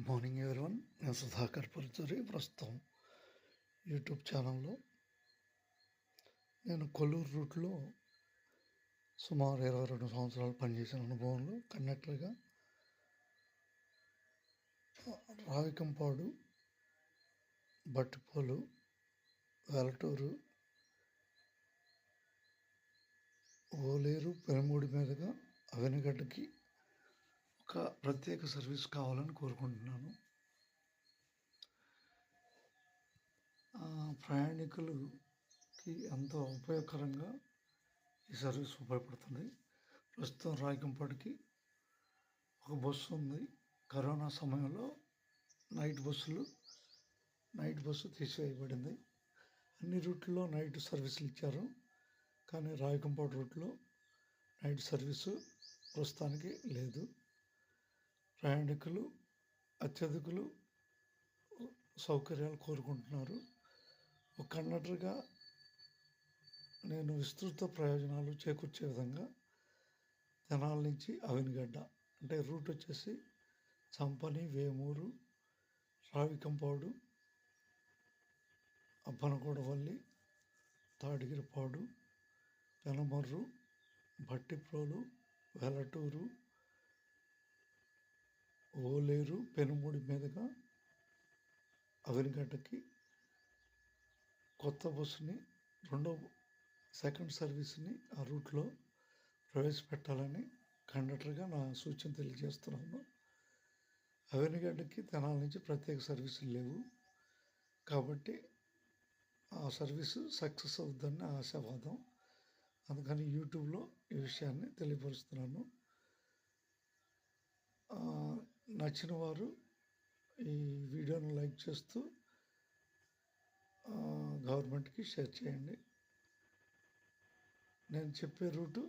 Good morning everyone. నేను సుధాకర్ పురుచూరి. ప్రస్తుతం YouTube ఛానల్లో నేను కొల్లూరు రూట్లో సుమారు 22 సంవత్సరాలు పనిచేసిన అనుభవంలో కండక్టర్గా రావికంపాడు, బట్టిపోలు, వెలటూరు, ఓలేరు, పెనుమూడి మీదుగా అవనిగడ్డకి ఒక ప్రత్యేక సర్వీస్ కావాలని కోరుకుంటున్నాను. ప్రయాణికులకి ఎంతో ఉపయోగకరంగా ఈ సర్వీస్ ఉపయోగపడుతుంది. ప్రస్తుతం రాయకంపాటికి ఒక బస్సు ఉంది. కరోనా సమయంలో నైట్ బస్సు తీసివేయబడింది. అన్ని రూట్లో నైట్ సర్వీసులు ఇచ్చారు, కానీ రాయకంపాటి రూట్లో నైట్ సర్వీసు ప్రస్తుతానికి లేదు. ప్రయాణికులు అత్యధికులు సౌకర్యాలు కోరుకుంటున్నారు. ఒక కండక్టర్గా నేను విస్తృత ప్రయోజనాలు చేకూర్చే విధంగా తెనాల నుంచి అవనిగడ్డ, అంటే రూట్ వచ్చేసి చంపని, వేమూరు, రావికంపాడు, అబ్బనగూడవల్లి, తాడిగిరిపాడు, పెనమర్రు, భట్టిప్రోలు, వెలటూరు, ఓలేరు, పెనుమూడి మీదుగా అవనిగడ్డకి కొత్త బస్సుని, సెకండ్ సర్వీస్ని ఆ రూట్లో ప్రవేశపెట్టాలని కండక్టర్గా నా సూచన తెలియజేస్తున్నాను. అవనిగడ్డకి తెనాల నుంచి ప్రత్యేక సర్వీసులు లేవు, కాబట్టి ఆ సర్వీసు సక్సెస్ అవుతుందని ఆశావాదం. అందుకని యూట్యూబ్లో ఈ విషయాన్ని తెలియపరుస్తున్నాను. నచ్చిన వారు ఈ వీడియోను లైక్ చేస్తూ గవర్నమెంట్కి షేర్ చేయండి. నేను చెప్పే రూటు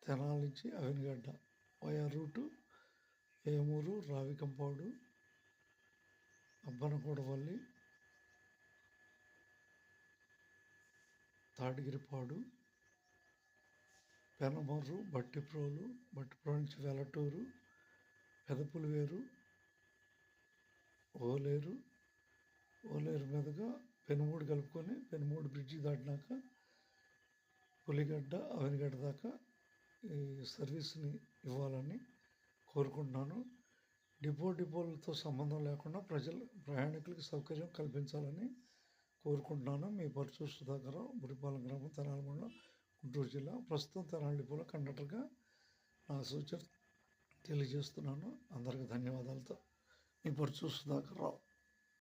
తెనాల నుంచి అవనిగడ్డ వయా రూటు వేమూరు, రావికంపాడు, అబ్బనగూడవల్లి, తాడిగిరిపాడు, పెనమర్రు, బట్టిప్రోలు నుంచి వెలటూరు, పెదపులివేరు, ఓలేరు మీదుగా పెనుమూడి కలుపుకొని పెనుమూడి బ్రిడ్జి దాటినాక పులిగడ్డ, అవనిగడ్డ దాకా ఈ సర్వీస్ని ఇవ్వాలని కోరుకుంటున్నాను. డిపోలతో సంబంధం లేకుండా ప్రయాణికులకి సౌకర్యం కల్పించాలని కోరుకుంటున్నాను. మీ పరుచూరు సుధాకర్, బుడిపాలెం గ్రామం, తెనాలి మండలం, గుంటూరు జిల్లా. ప్రస్తుతం తెనాలి డిపోలో కండక్టర్గా నా సూచన తెలియజేస్తున్నాను. అందరికీ ధన్యవాదాలతో మీ పరుచూరు సుధాకర్ రావు.